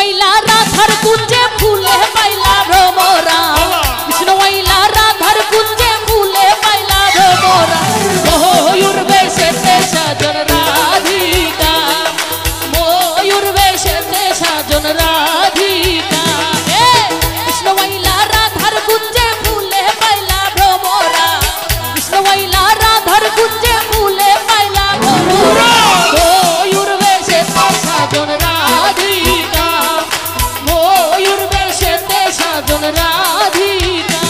আইলা রাধার কুঞ্জে ফুলে পাইলা ভ্রমরা কৃষ্ণ আইলা রাধার কুঞ্জে ফুলে পাইলা ভ্রমরা ময়ূর বেশেতে সাজন রাধিকা ময়ূর বেশেতে সাজন রাধিকা কৃষ্ণ আইলা রাধার কুঞ্জে ফুলে পাইলা ভ্রমরা কৃষ্ণ আইলা রাধার কুঞ্জে ফুলে পাইলা ভ্রমরা ময়ূর বেশেতে সাজন রাধিকা ময়ূর বেশেতে সাজন রাধিকা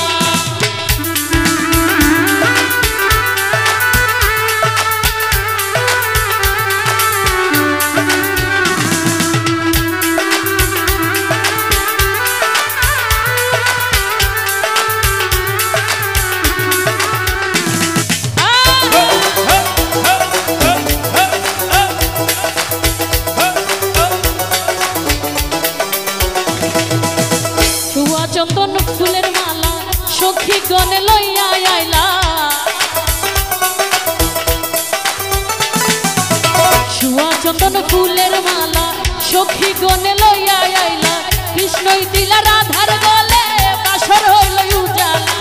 চন্দন ফুলের মালা সখী গনে লইয়া আইলা শুয়া চন্দন ফুলের মালা সখী গনে লইয়া আইলা কৃষ্ণই দিলা রাধার গলে বাসর হইল উজালা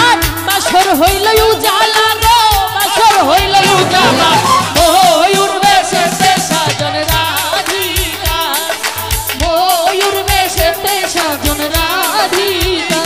আর বাসর হইল উজালা গো বাসর হইল উজালা ময়ূর বেশেতে সাজন রাধিকা ময়ূর বেশেতে সাজন রাধিকা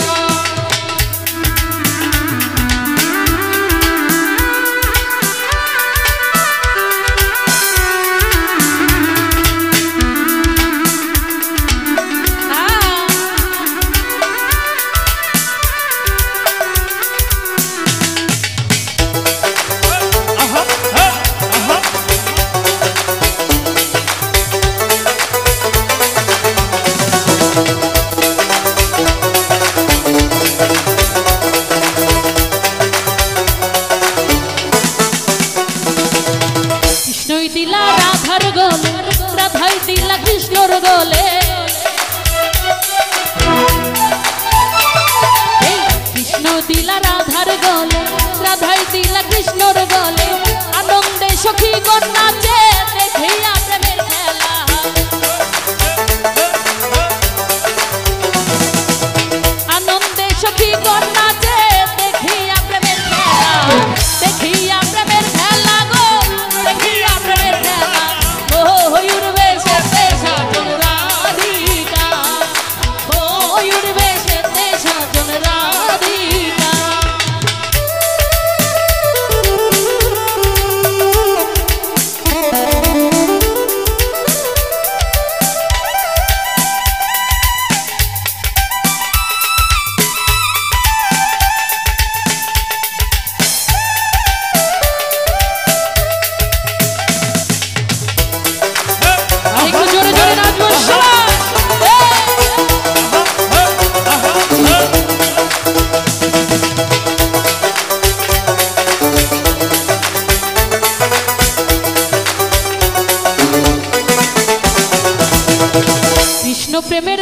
কৃষ্ণই দিলা রাধার গলে রাধাই দিলা কৃষ্ণর গলে কৃষ্ণ দিলা রাধার গলে রাধাই দিলা কৃষ্ণর গলে আনন্দে সখী গণ নাচে দেখিয়া প্রেমের খেলা আনন্দে সখী গণ নাচে দেখিয়া প্রেমের খেলা দেখিয়া প্রেমের খেলা গো দেখিয়া প্রেমের খেলা ময়ূর বেশেতে সাজন রাধিকা ময়ূর বেশেতে সাজন রাধিকা একটু জোরে জোরে নাচবো সবাই কৃষ্ণ প্রেমের